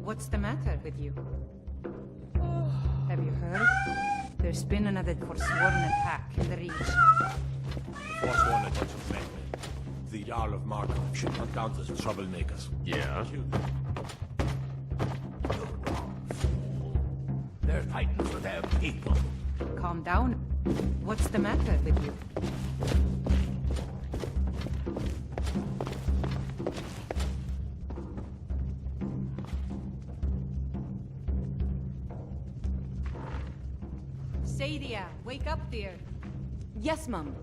What's the matter with you? Have you heard? There's been another forsworn attack in the Reach. Forsworn a bunch of men. The Jarl of Markov should not count as troublemakers. Yeah? They're fighting for their people. Calm down. What's the matter with you? Sadia, wake up, dear. Yes, Mum.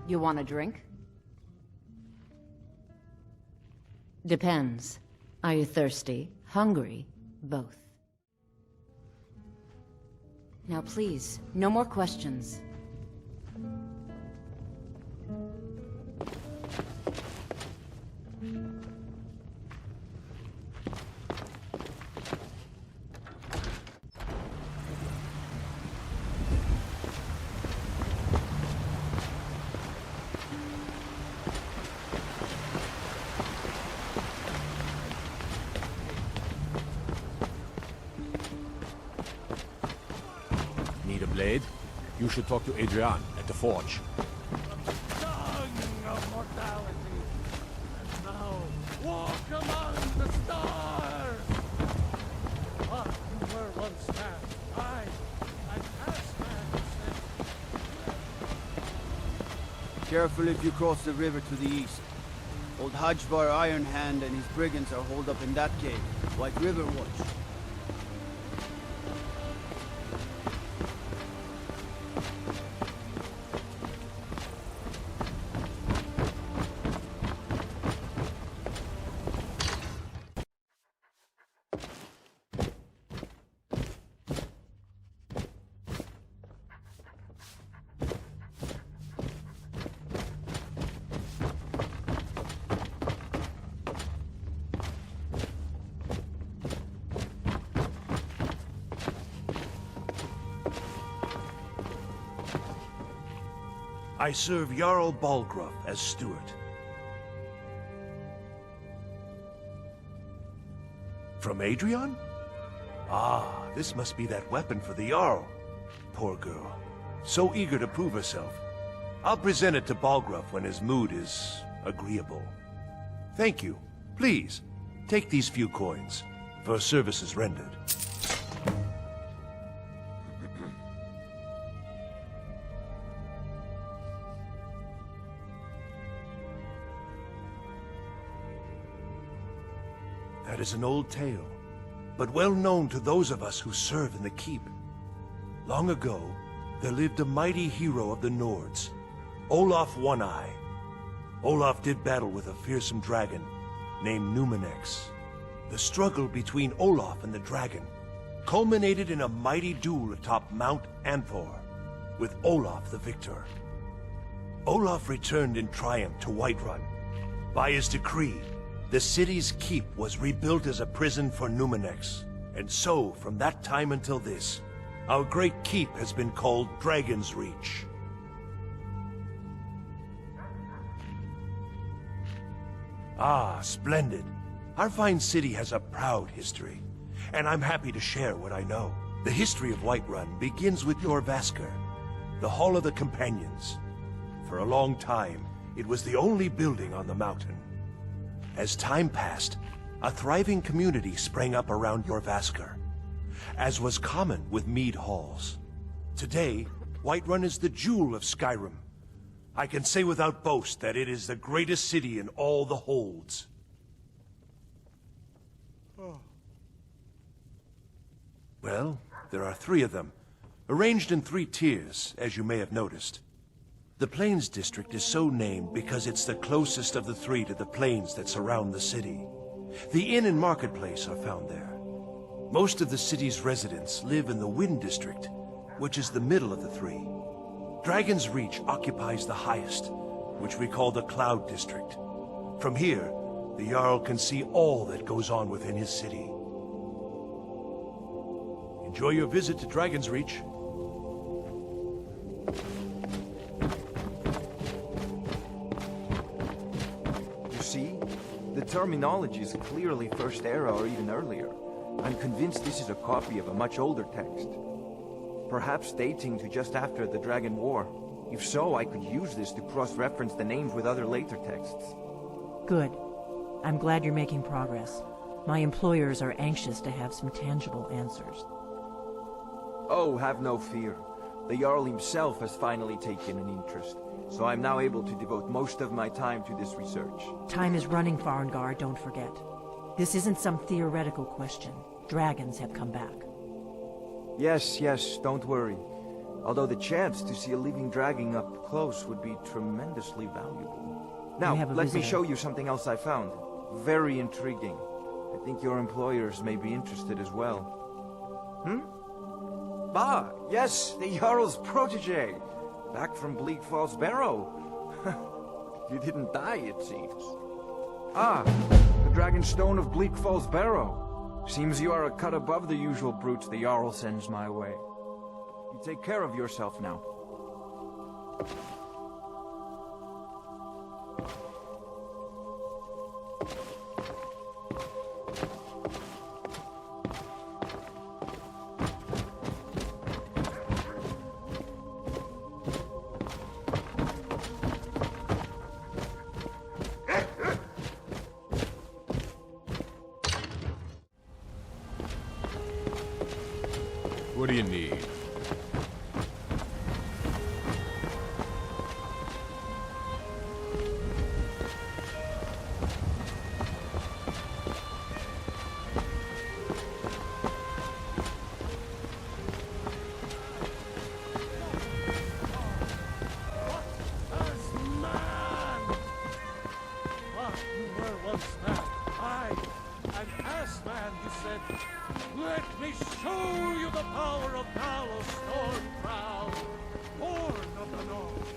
You want a drink? Depends. Are you thirsty? Hungry? Both. Now please, no more questions. Need a blade? You should talk to Adrian at the forge. Tongue of mortality, and now walk among the stars. Ah, you were once man. I passed man. Careful if you cross the river to the east. Old Hajvar Ironhand and his brigands are holed up in that cave. White River Watch. I serve Jarl Balgruuf as steward. From Adrian? Ah, this must be that weapon for the Jarl. Poor girl. So eager to prove herself. I'll present it to Balgruuf when his mood is agreeable. Thank you. Please, take these few coins for services rendered. That is an old tale, but well known to those of us who serve in the keep. Long ago, there lived a mighty hero of the Nords, Olaf One-Eye. Olaf did battle with a fearsome dragon named Numenex. The struggle between Olaf and the dragon culminated in a mighty duel atop Mount Anfor, with Olaf the victor. Olaf returned in triumph to Whiterun. By his decree, the city's keep was rebuilt as a prison for Numenex. And so, from that time until this, our great keep has been called Dragon's Reach. Ah, splendid. Our fine city has a proud history, and I'm happy to share what I know. The history of Whiterun begins with your Vaskr, the Hall of the Companions. For a long time, it was the only building on the mountain. As time passed, a thriving community sprang up around your Vaskr, as was common with mead halls. Today, Whiterun is the jewel of Skyrim. I can say without boast that it is the greatest city in all the holds. Well, there are 3 of them, arranged in 3 tiers, as you may have noticed. The Plains District is so named because it's the closest of the 3 to the plains that surround the city. The inn and marketplace are found there. Most of the city's residents live in the Wind District, which is the middle of the 3. Dragon's Reach occupies the highest, which we call the Cloud District. From here, the Jarl can see all that goes on within his city. Enjoy your visit to Dragon's Reach. You see? The terminology is clearly First Era or even earlier. I'm convinced this is a copy of a much older text. Perhaps dating to just after the Dragon War. If so, I could use this to cross-reference the names with other later texts. Good. I'm glad you're making progress. My employers are anxious to have some tangible answers. Oh, have no fear. The Jarl himself has finally taken an interest, so I'm now able to devote most of my time to this research. Time is running, Falskaar, don't forget. This isn't some theoretical question. Dragons have come back. Yes, don't worry. Although the chance to see a living dragon up close would be tremendously valuable. Now, let me show you something else I found. Very intriguing. I think your employers may be interested as well. Ah, yes, the Jarl's protege. Back from Bleak Falls Barrow. You didn't die, it seems. Ah, the Dragonstone of Bleak Falls Barrow. Seems you are a cut above the usual brutes the Jarl sends my way. You take care of yourself now. What do you need? Let me show you the power of Talos Stormcrown, born of the north,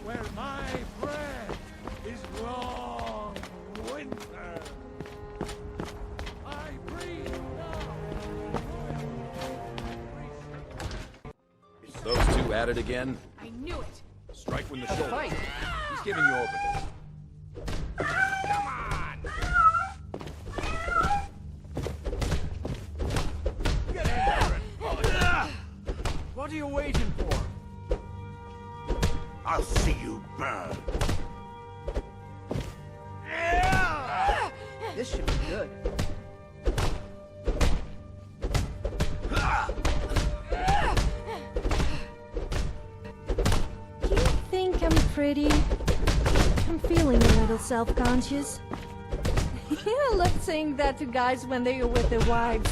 where my breath is long winter. I breathe now. Those two at it again? I knew it. Strike when the shoulder. He's giving you over. What are you waiting for? I'll see you burn. This should be good. Do you think I'm pretty? I'm feeling a little self-conscious. I love saying that to guys when they are with their wives.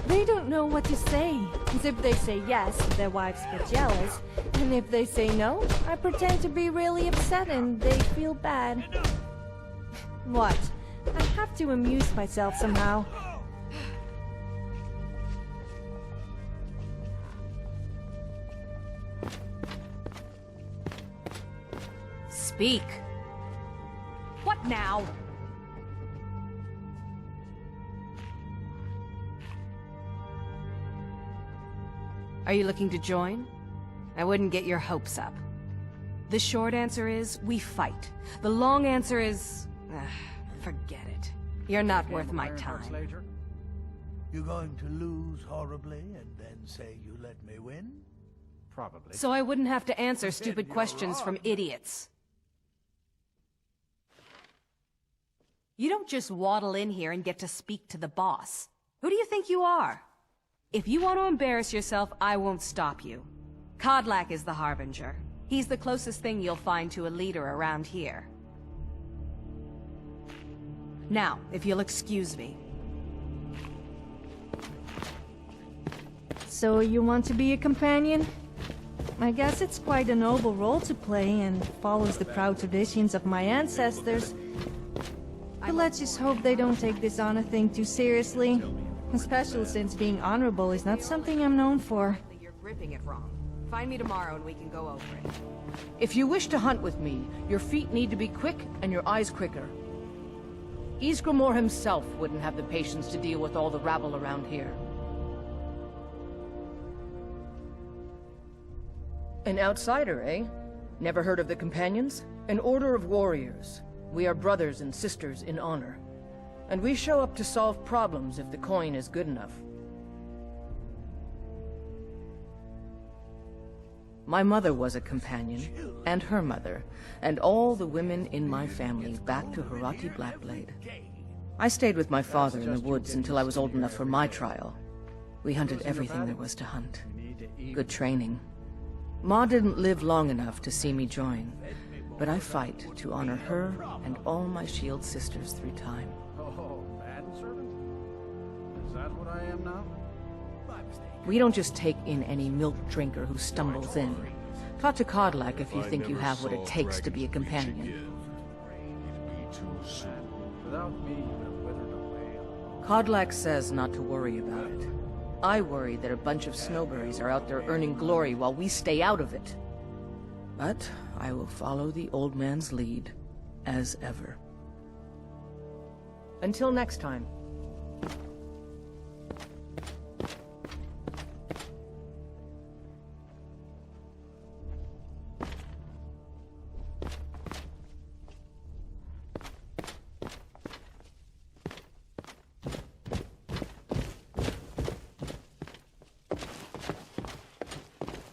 They don't know what to say. Because if they say yes, their wives get jealous. And if they say no, I pretend to be really upset and they feel bad. What? I have to amuse myself somehow. Speak. What now? Are you looking to join? I wouldn't get your hopes up. The short answer is, we fight. The long answer is... forget it. You're not worth my time. You going to lose horribly and then say you let me win? Probably. So I wouldn't have to answer stupid questions from idiots. You don't just waddle in here and get to speak to the boss. Who do you think you are? If you want to embarrass yourself, I won't stop you. Kodlak is the Harbinger. He's the closest thing you'll find to a leader around here. Now, if you'll excuse me. So you want to be a companion? I guess it's quite a noble role to play and follows the proud traditions of my ancestors. But let's just hope they don't take this honor thing too seriously. Especially since being honorable is not something I'm known for. You're gripping it wrong. Find me tomorrow and we can go over it. If you wish to hunt with me, your feet need to be quick and your eyes quicker. Ysgramor himself wouldn't have the patience to deal with all the rabble around here. An outsider, eh? Never heard of the Companions? An order of warriors. We are brothers and sisters in honor. And we show up to solve problems if the coin is good enough. My mother was a companion, and her mother, and all the women in my family back to Harati Blackblade. I stayed with my father in the woods until I was old enough for my trial. We hunted everything there was to hunt. Good training. Ma didn't live long enough to see me join, but I fight to honor her and all my shield sisters through time. Oh, manservant? Is that what I am now? We don't just take in any milk drinker who stumbles in. Talk to Kodlak if you think you have what it takes to be a companion. Kodlak says not to worry about it. I worry that a bunch of snowberries are out there earning glory while we stay out of it. But I will follow the old man's lead, as ever. Until next time.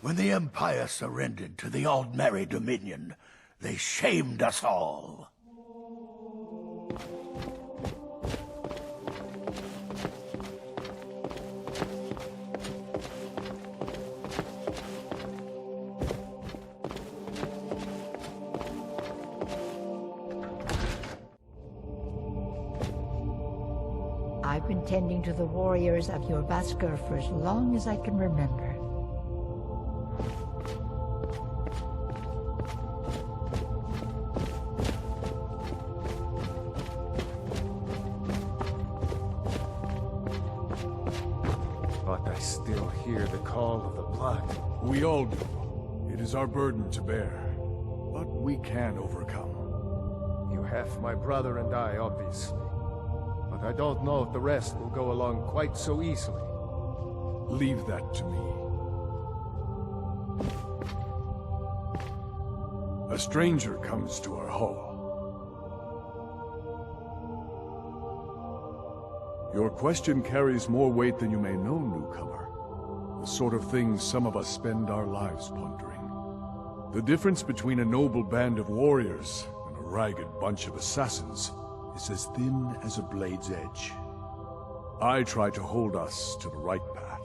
When the Empire surrendered to the Aldmeri Dominion, they shamed us all. I've been tending to the warriors of your Vaskar for as long as I can remember. But I still hear the call of the blood. We all do. It is our burden to bear. But we can overcome. You have my brother and I, obviously. But I don't know if the rest will go along quite so easily. Leave that to me. A stranger comes to our hall. Your question carries more weight than you may know, newcomer. The sort of things some of us spend our lives pondering. The difference between a noble band of warriors and a ragged bunch of assassins is as thin as a blade's edge. I try to hold us to the right path.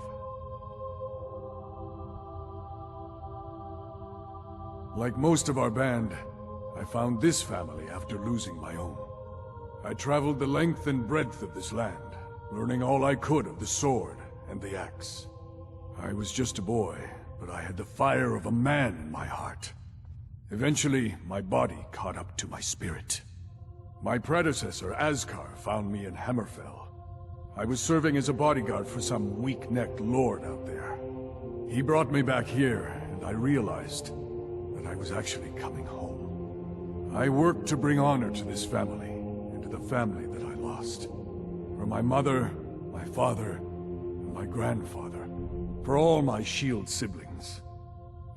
Like most of our band, I found this family after losing my own. I traveled the length and breadth of this land, learning all I could of the sword and the axe. I was just a boy, but I had the fire of a man in my heart. Eventually, my body caught up to my spirit. My predecessor, Ascar, found me in Hammerfell. I was serving as a bodyguard for some weak-necked lord out there. He brought me back here, and I realized that I was actually coming home. I worked to bring honor to this family, and to the family that I lost. For my mother, my father, and my grandfather. For all my shield siblings.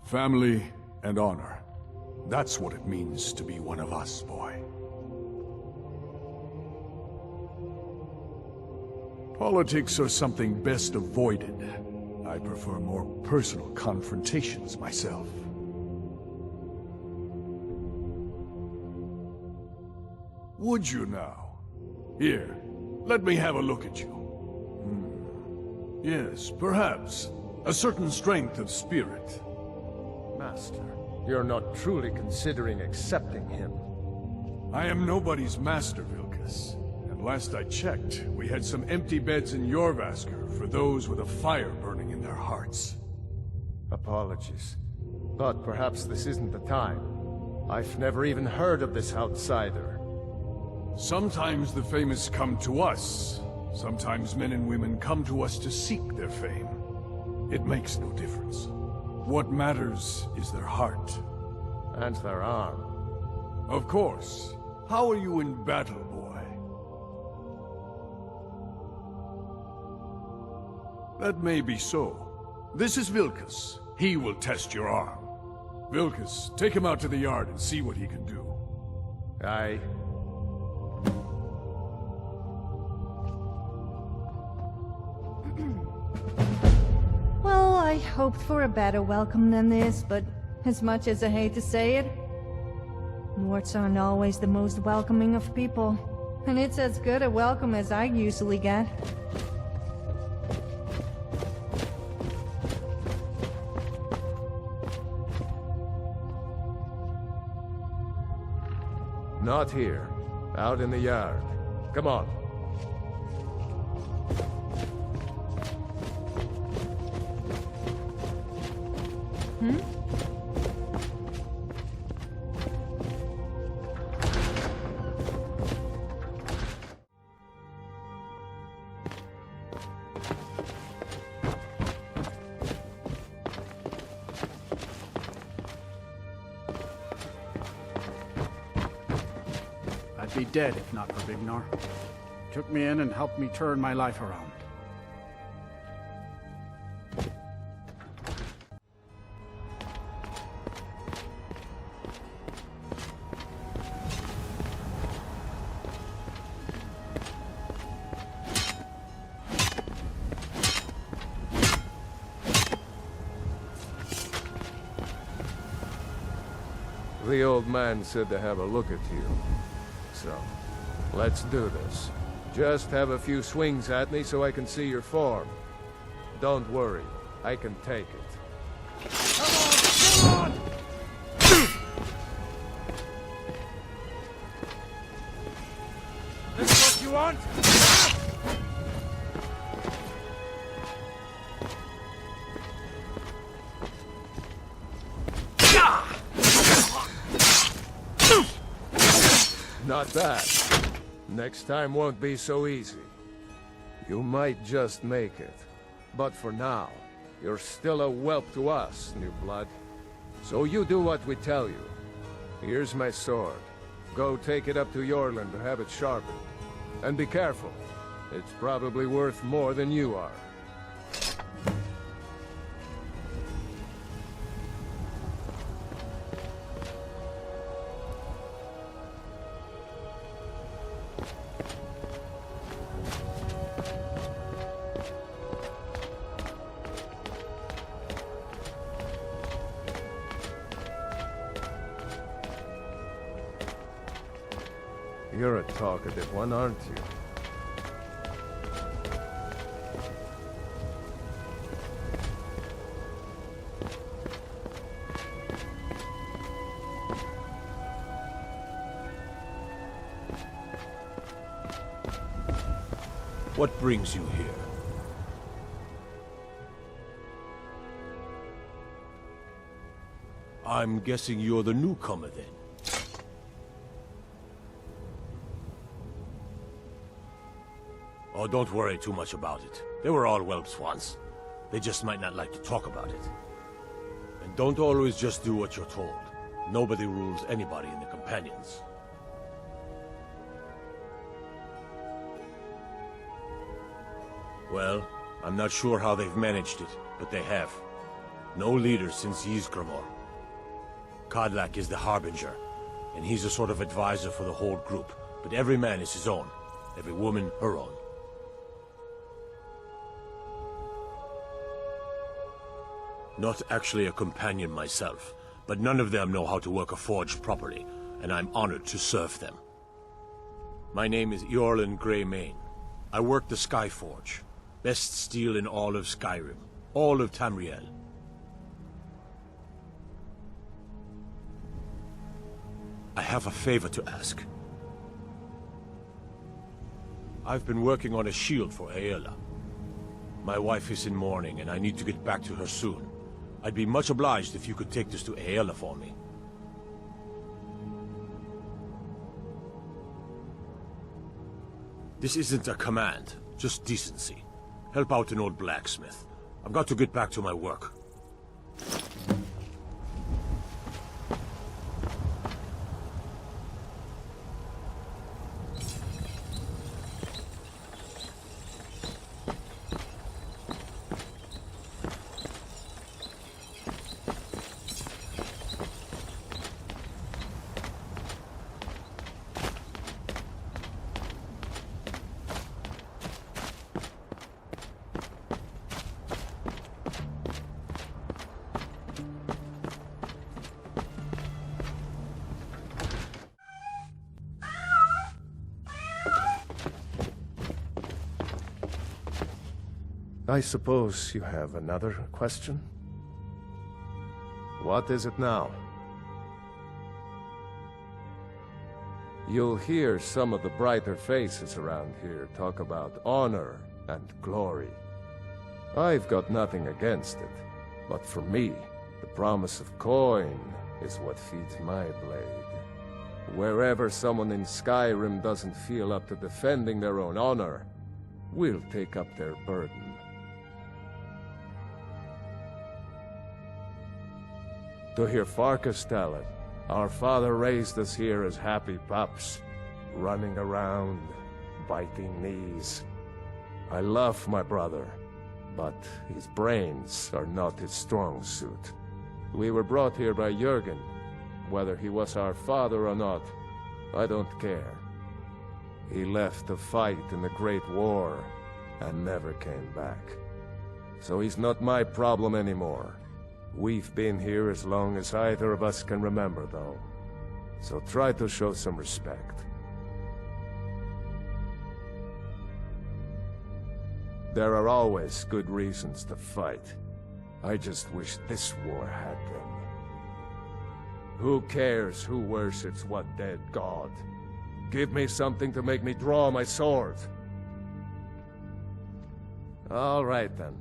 Family and honor. That's what it means to be one of us, boy. Politics are something best avoided. I prefer more personal confrontations myself. Would you now? Here, let me have a look at you. Yes, perhaps. A certain strength of spirit. Master, you're not truly considering accepting him. I am nobody's master, Vilkas. And last I checked, we had some empty beds in Jorvaskr for those with a fire burning in their hearts. Apologies. But perhaps this isn't the time. I've never even heard of this outsider. Sometimes the famous come to us. Sometimes men and women come to us to seek their fame. It makes no difference. What matters is their heart. And their arm. Of course. How are you in battle, boy? That may be so. This is Vilkas. He will test your arm. Vilkas, take him out to the yard and see what he can do. Aye. Well, I hoped for a better welcome than this, but as much as I hate to say it, Norts aren't always the most welcoming of people. And it's as good a welcome as I usually get. Not here. Out in the yard. Come on. I'd be dead if not for Vignar. Took me in and helped me turn my life around. The old man said to have a look at you. So, let's do this. Just have a few swings at me so I can see your form. Don't worry, I can take it. Come on! This is what you want? Not bad. Next time won't be so easy. You might just make it. But for now, you're still a whelp to us, new blood. So you do what we tell you. Here's my sword. Go take it up to Yorland to have it sharpened. And be careful. It's probably worth more than you are. You're a talkative one, aren't you? What brings you here? I'm guessing you're the newcomer then. Oh, don't worry too much about it. They were all whelps once. They just might not like to talk about it. And don't always just do what you're told. Nobody rules anybody in the Companions. Well, I'm not sure how they've managed it, but they have. No leader since Ysgramor. Kodlak is the Harbinger, and he's a sort of advisor for the whole group, but every man is his own. Every woman, her own. Not actually a companion myself, but none of them know how to work a forge properly, and I'm honored to serve them. My name is Eorlin Greymane. I work the Skyforge. Best steel in all of Skyrim. All of Tamriel. I have a favor to ask. I've been working on a shield for Aela. My wife is in mourning, and I need to get back to her soon. I'd be much obliged if you could take this to Aela for me. This isn't a command, just decency. Help out an old blacksmith. I've got to get back to my work. I suppose you have another question? What is it now? You'll hear some of the brighter faces around here talk about honor and glory. I've got nothing against it, but for me, the promise of coin is what feeds my blade. Wherever someone in Skyrim doesn't feel up to defending their own honor, we'll take up their burden. To hear Farkas tell it, our father raised us here as happy pups, running around, biting knees. I love my brother, but his brains are not his strong suit. We were brought here by Jürgen. Whether he was our father or not, I don't care. He left to fight in the Great War and never came back. So he's not my problem anymore. We've been here as long as either of us can remember, though. So try to show some respect. There are always good reasons to fight. I just wish this war had them. Who cares who worships what dead god? Give me something to make me draw my sword. All right, then.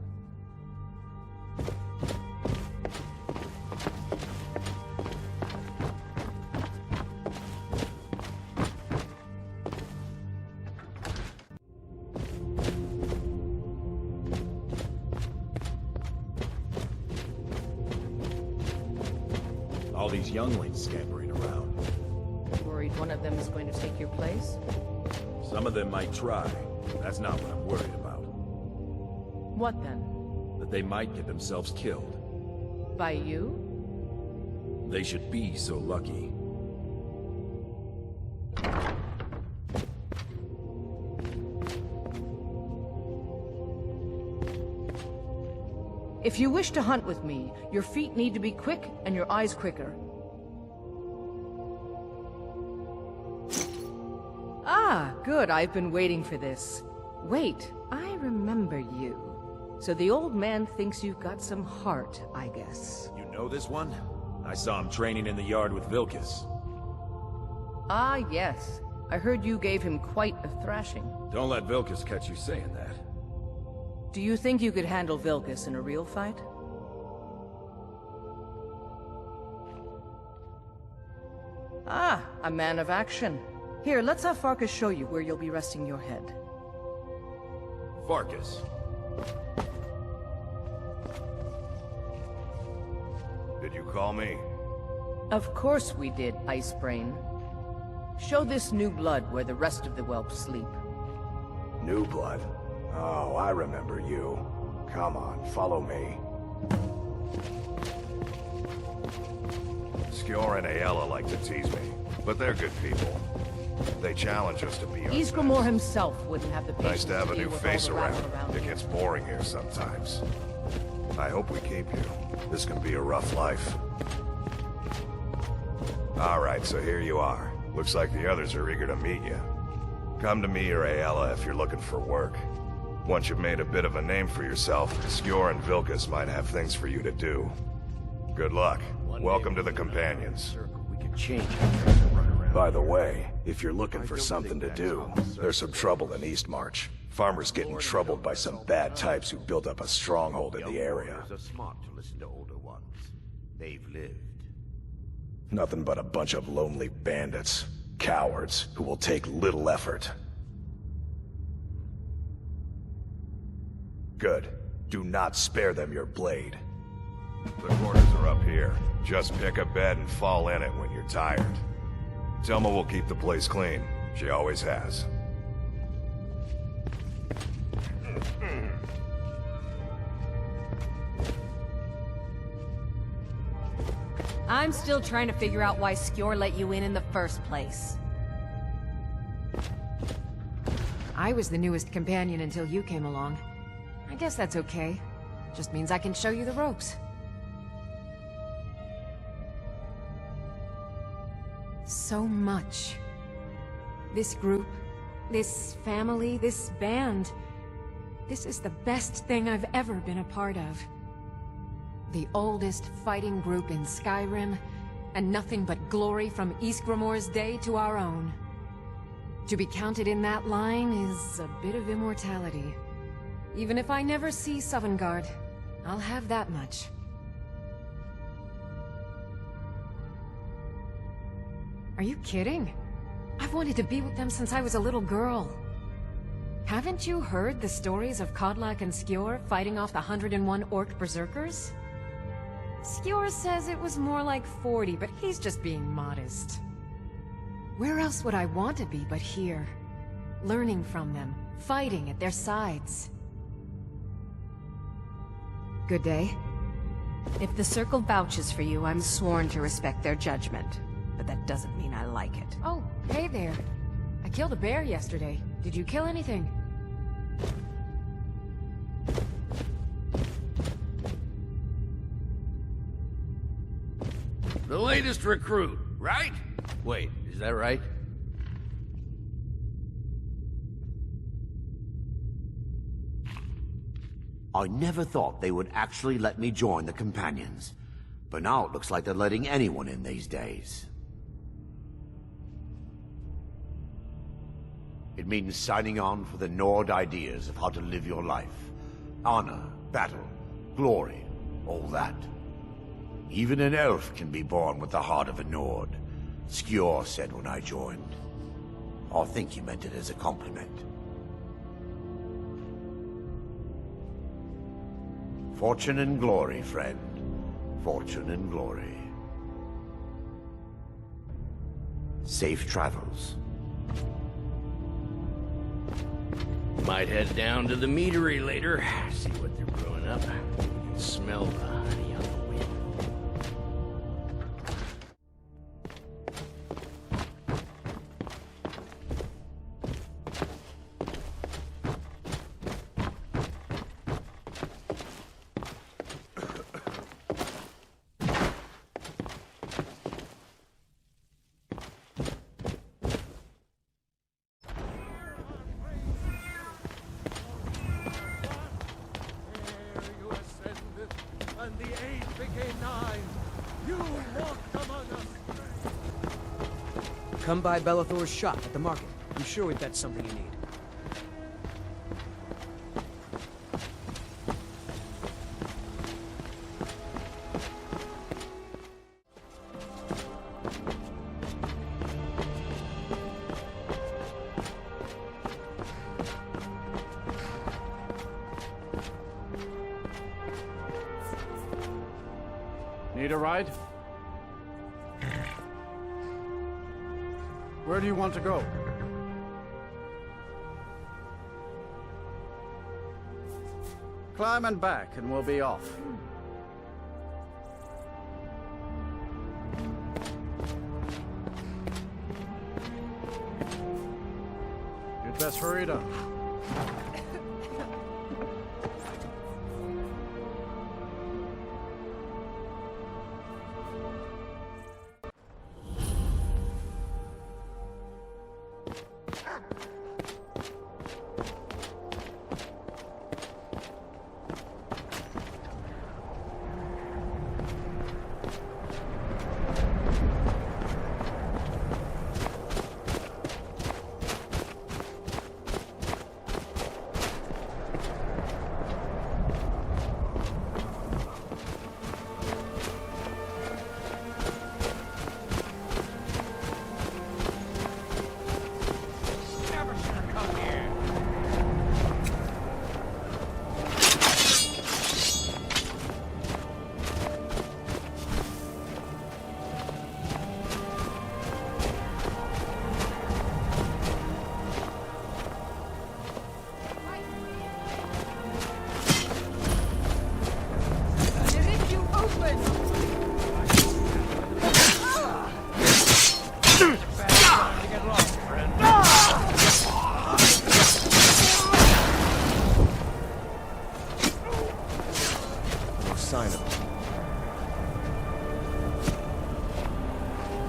All these younglings scampering around. Worried one of them is going to take your place? Some of them might try. That's not what I'm worried about. What then? That they might get themselves killed. By you? They should be so lucky. If you wish to hunt with me, your feet need to be quick and your eyes quicker. Ah, good. I've been waiting for this. Wait, I remember you. So the old man thinks you've got some heart, I guess. You know this one? I saw him training in the yard with Vilkas. Ah, yes. I heard you gave him quite a thrashing. Don't let Vilkas catch you saying that. Do you think you could handle Vilkas in a real fight? Ah, a man of action. Here, let's have Farkas show you where you'll be resting your head. Farkas. Did you call me? Of course we did, Icebrain. Show this new blood where the rest of the whelps sleep. New blood? Oh, I remember you. Come on, follow me. Skjor and Aella like to tease me, but they're good people. They challenge us to be our Ysgramor himself wouldn't have the patience Nice to have a deal new with all face the around. rabble It here. gets boring here sometimes. I hope we keep you. This can be a rough life. Alright, so here you are. Looks like the others are eager to meet you. Come to me or Aella if you're looking for work. Once you've made a bit of a name for yourself, Skjor and Vilkas might have things for you to do. Good luck. Welcome to the Companions. We could change. By the way, if you're looking for something to do, there's some trouble in Eastmarch. Farmers getting troubled by some bad types who built up a stronghold in the area. Are smart to listen to older ones. They've lived. Nothing but a bunch of lonely bandits. Cowards who will take little effort. Good. Do not spare them your blade. The quarters are up here. Just pick a bed and fall in it when you're tired. Selma will keep the place clean. She always has. I'm still trying to figure out why Skjor let you in the first place. I was the newest companion until you came along. I guess that's okay. Just means I can show you the ropes. So much. This group, this family, this band. This is the best thing I've ever been a part of. The oldest fighting group in Skyrim, and nothing but glory from Ysgramor's day to our own. To be counted in that line is a bit of immortality. Even if I never see Sovngarde, I'll have that much. Are you kidding? I've wanted to be with them since I was a little girl. Haven't you heard the stories of Kodlak and Skjor fighting off the 101 orc berserkers? Skjor says it was more like 40, but he's just being modest. Where else would I want to be but here? Learning from them, fighting at their sides. Good day. If the Circle vouches for you, I'm sworn to respect their judgment. But that doesn't mean I like it. Oh, hey there. I killed a bear yesterday. Did you kill anything? The latest recruit, right? Wait, is that right? I never thought they would actually let me join the Companions. But now it looks like they're letting anyone in these days. It means signing on for the Nord ideas of how to live your life. Honor, battle, glory, all that. Even an elf can be born with the heart of a Nord, Skjor said when I joined. I think he meant it as a compliment. Fortune and glory, friend. Fortune and glory. Safe travels. Might head down to the meadery later, see what they're brewing up. You can smell the honey on the wind. And the 8 became 9. You walked among us. Come by Bellathor's shop at the market. I'm sure we've got something you need. Need a ride? Where do you want to go? Climb and back, and we'll be off. You'd best hurry it up.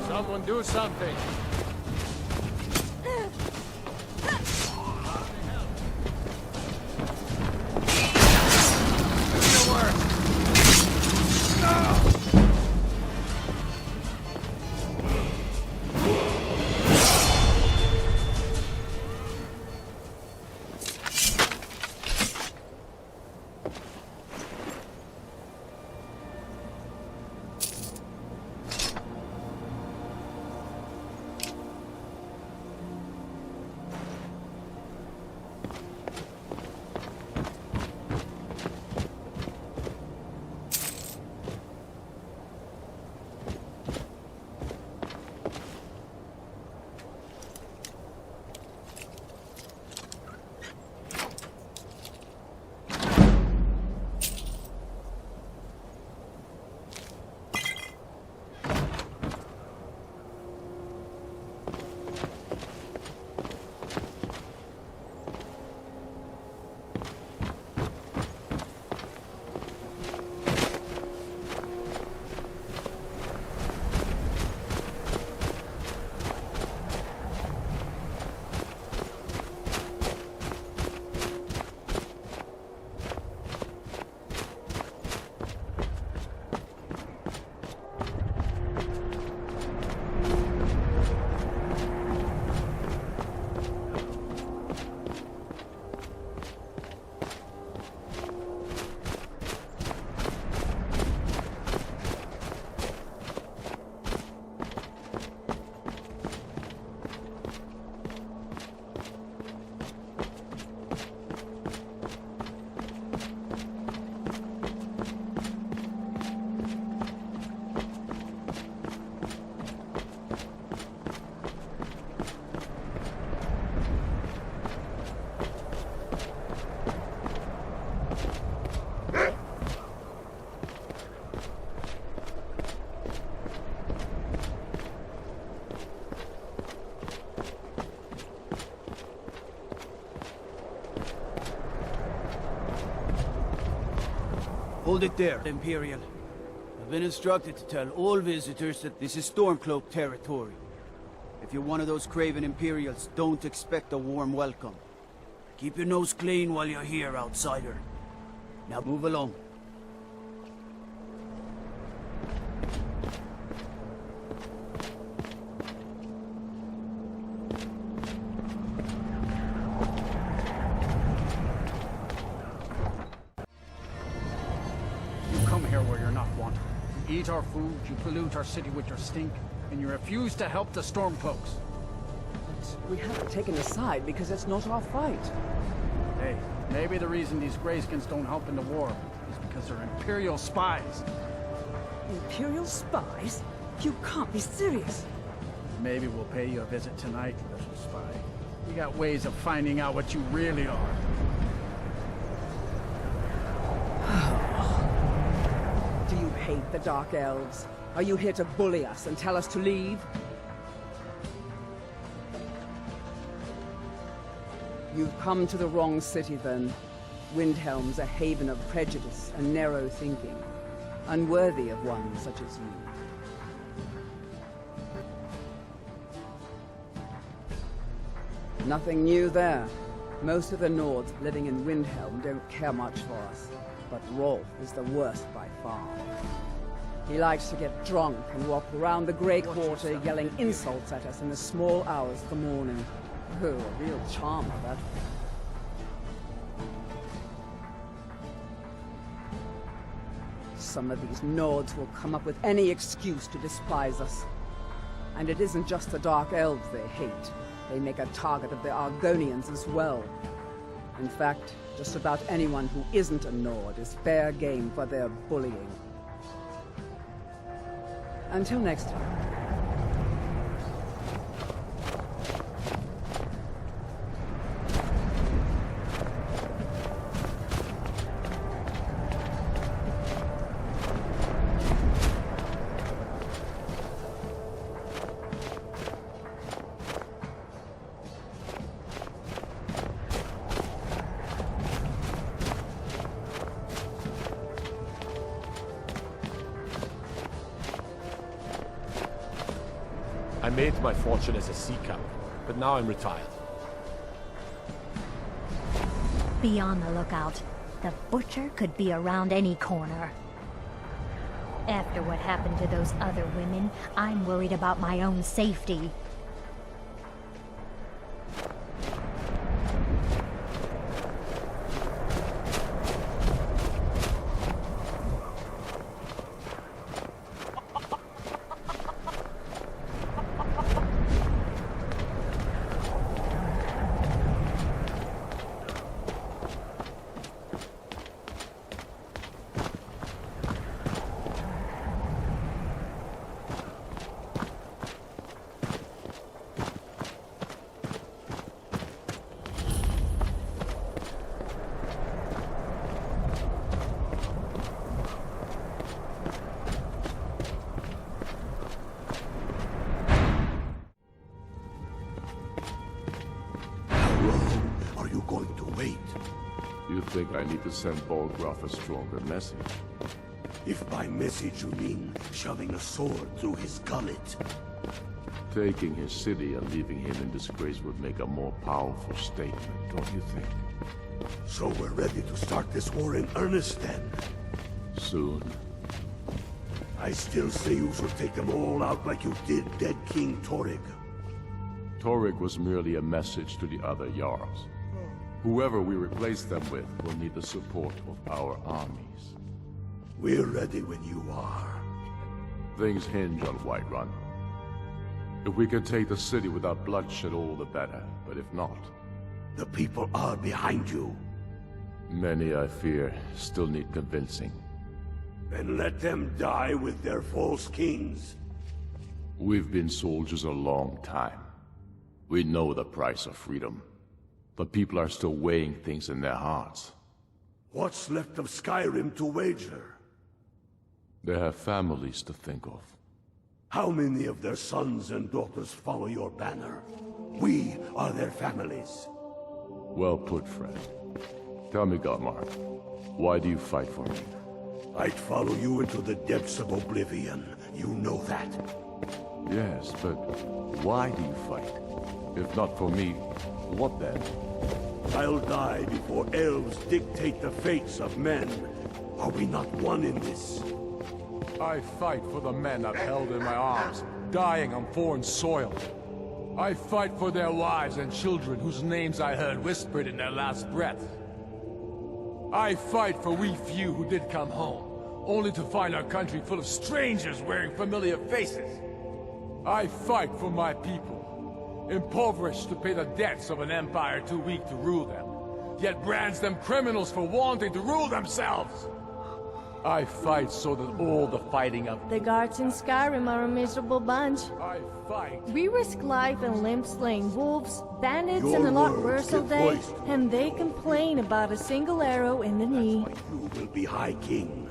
Someone do something! Hold it there, Imperial. I've been instructed to tell all visitors that this is Stormcloak territory. If you're one of those craven Imperials, don't expect a warm welcome. Keep your nose clean while you're here, outsider. Now move along. You eat our food, you pollute our city with your stink, and you refuse to help the Stormcloaks. But we haven't taken a side because it's not our fight. Hey, maybe the reason these Greyskins don't help in the war is because they're Imperial spies. Imperial spies? You can't be serious. Maybe we'll pay you a visit tonight, little spy. We got ways of finding out what you really are. Do you hate the Dark Elves? Are you here to bully us and tell us to leave? You've come to the wrong city, then. Windhelm's a haven of prejudice and narrow thinking, unworthy of one such as you. Nothing new there. Most of the Nords living in Windhelm don't care much for us, but Rolf is the worst by far. He likes to get drunk and walk around the Grey Quarter yelling insults at us in the small hours of the morning. Oh, a real charmer, that. Some of these Nords will come up with any excuse to despise us. And it isn't just the Dark Elves they hate. They make a target of the Argonians as well. In fact, just about anyone who isn't a Nord is fair game for their bullying. Until next time. I made my fortune as a sea captain, but now I'm retired. Be on the lookout. The butcher could be around any corner. After what happened to those other women, I'm worried about my own safety. you going to wait? You think I need to send Bolgraf a stronger message? If by message you mean shoving a sword through his gullet. Taking his city and leaving him in disgrace would make a more powerful statement, don't you think? So we're ready to start this war in earnest then? Soon. I still say you should take them all out like you did dead King Torrig. Torrig was merely a message to the other Jarls. Whoever we replace them with will need the support of our armies. We're ready when you are. Things hinge on Whiterun. If we can take the city without bloodshed, all the better. But if not... The people are behind you. Many, I fear, still need convincing. Then let them die with their false kings. We've been soldiers a long time. We know the price of freedom. But people are still weighing things in their hearts. What's left of Skyrim to wager? They have families to think of. How many of their sons and daughters follow your banner? We are their families. Well put, friend. Tell me, Godmar, why do you fight for me? I'd follow you into the depths of oblivion. You know that. Yes, but why do you fight? If not for me, what then? I'll die before elves dictate the fates of men. Are we not one in this? I fight for the men I've held in my arms, dying on foreign soil. I fight for their wives and children whose names I heard whispered in their last breath. I fight for we few who did come home, only to find our country full of strangers wearing familiar faces. I fight for my people, impoverished to pay the debts of an empire too weak to rule them, yet brands them criminals for wanting to rule themselves. I fight so that all the fighting of... The guards in Skyrim are a miserable bunch. I fight. We risk life and limb slaying wolves, bandits, and a lot worse all day, and they complain about a single arrow in the knee. You will be High King.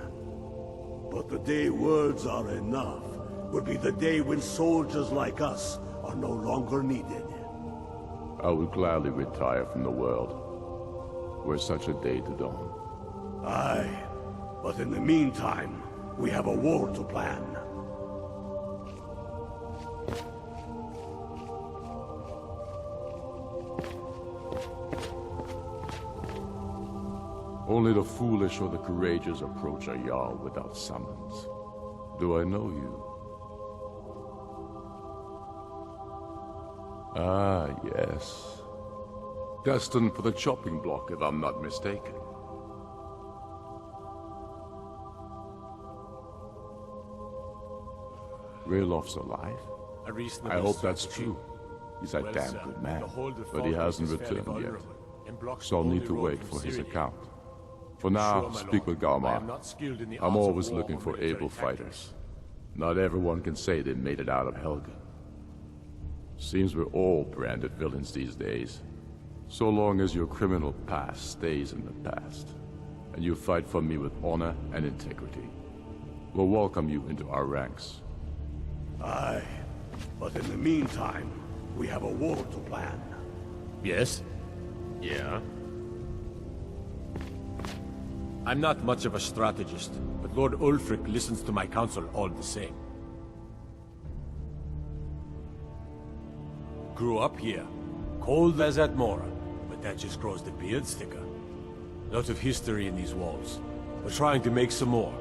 But the day words are enough will be the day when soldiers like us are no longer needed. I would gladly retire from the world, were such a day to dawn. Aye. But in the meantime, we have a war to plan. Only the foolish or the courageous approach a Jarl without summons. Do I know you? Ah, yes. Destined for the chopping block, if I'm not mistaken. Raylof's alive? I hope that's true. He's a damn good man, but he hasn't returned yet. So I'll need to wait for his account. For now, speak with Galmar. I'm always looking for able fighters. Not everyone can say they made it out of Helgen. Seems we're all branded villains these days. So long as your criminal past stays in the past, and you fight for me with honor and integrity, we'll welcome you into our ranks. Aye, but in the meantime, we have a war to plan. Yes? Yeah? I'm not much of a strategist, but Lord Ulfric listens to my counsel all the same. Grew up here, cold as at Mora, but that just grows the beards thicker. Lot of history in these walls. We're trying to make some more.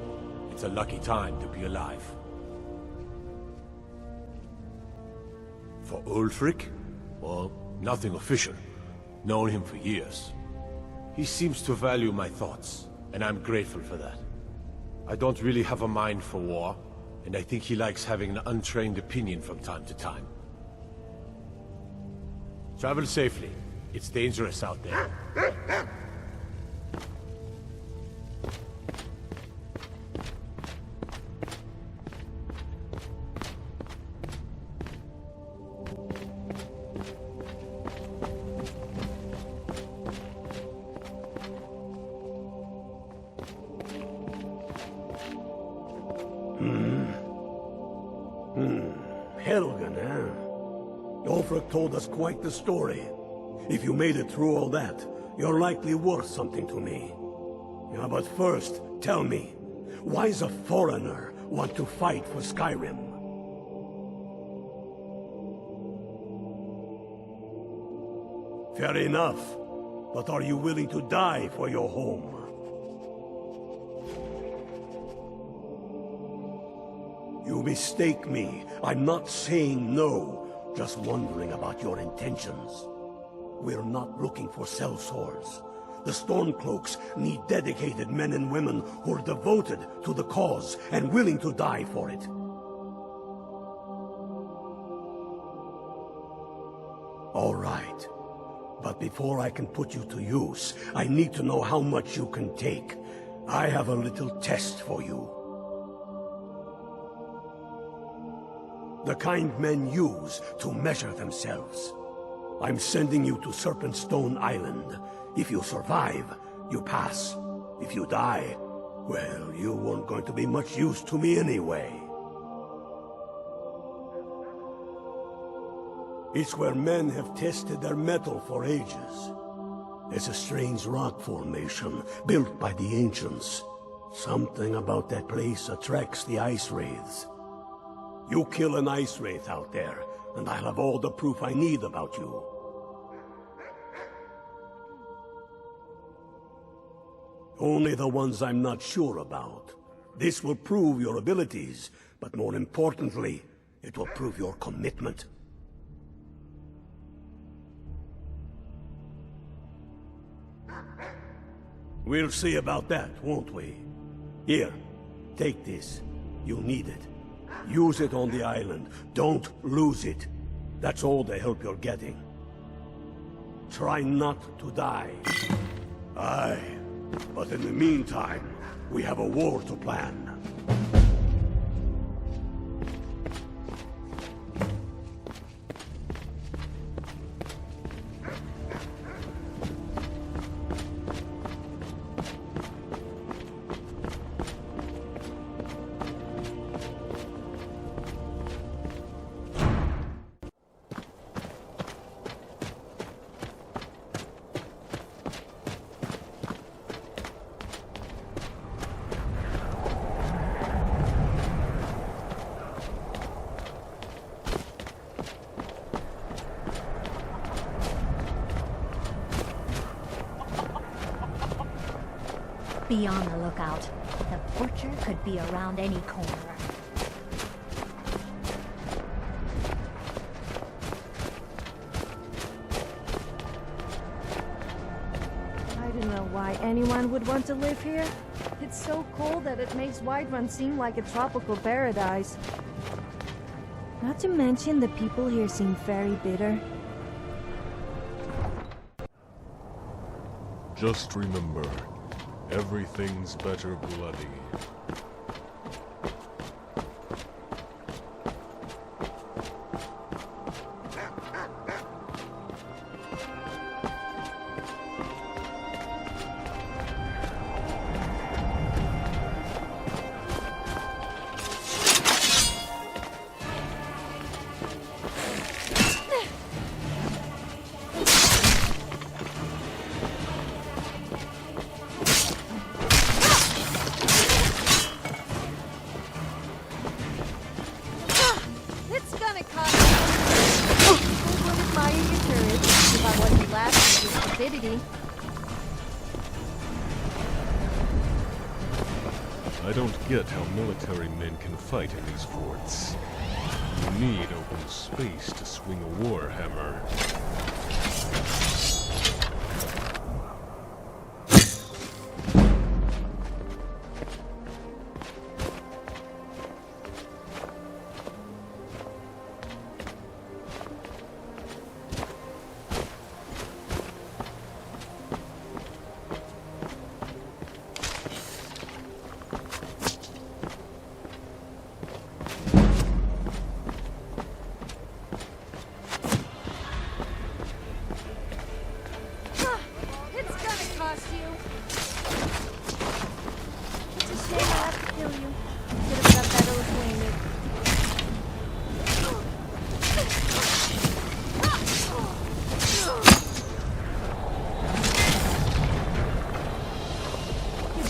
It's a lucky time to be alive. For Ulfric? Well, nothing official. Known him for years. He seems to value my thoughts, and I'm grateful for that. I don't really have a mind for war, and I think he likes having an untrained opinion from time to time. Travel safely. It's dangerous out there. Helgen, eh? Ulfric told us quite the story. If you made it through all that, you're likely worth something to me. Yeah, but first, tell me, why does a foreigner want to fight for Skyrim? Fair enough, but are you willing to die for your home? You mistake me. I'm not saying no, just wondering about your intentions. We're not looking for sellswords. The Stormcloaks need dedicated men and women who are devoted to the cause and willing to die for it. All right. But before I can put you to use, I need to know how much you can take. I have a little test for you. The kind men use to measure themselves. I'm sending you to Serpentstone Island. If you survive, you pass. If you die, well, you weren't going to be much use to me anyway. It's where men have tested their metal for ages. It's a strange rock formation built by the ancients. Something about that place attracts the ice wraiths. You kill an ice wraith out there, and I'll have all the proof I need about you. Only the ones I'm not sure about. This will prove your abilities, but more importantly, it will prove your commitment. We'll see about that, won't we? Here, take this. You'll need it. Use it on the island. Don't lose it. That's all the help you're getting. Try not to die. Aye, but in the meantime, we have a war to plan. Be on the lookout. The butcher could be around any corner. I don't know why anyone would want to live here. It's so cold that it makes Whiterun seem like a tropical paradise. Not to mention the people here seem very bitter. Just remember, everything's better bloody. I don't get how military men can fight in these forts. You need open space to swing a warhammer.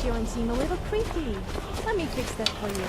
joints seem a little creaky. Let me fix that for you.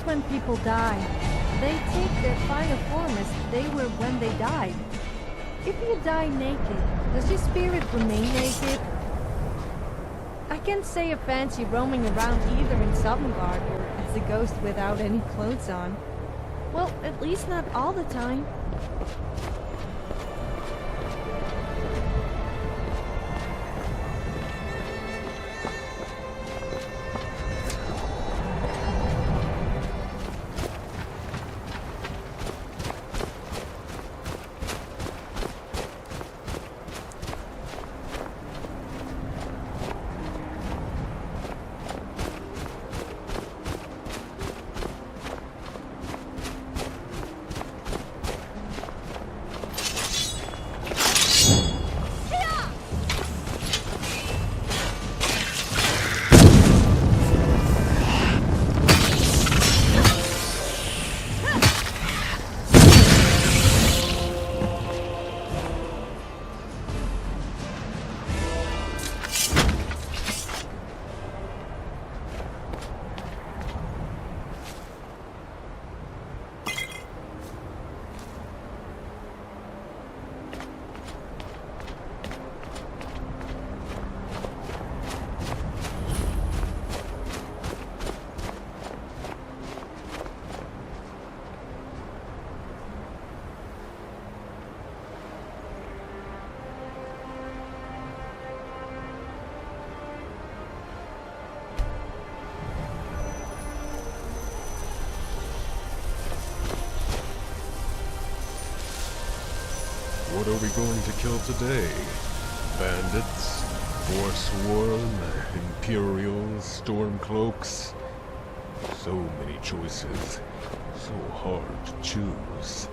When people die, they take their final form as they were when they died. If you die naked, does your spirit remain naked? I can't say I fancy roaming around either in Dawnguard or as a ghost without any clothes on. Well, at least not all the time. What are we going to kill today? Bandits? Forsworn? Imperials? Stormcloaks? So many choices. So hard to choose.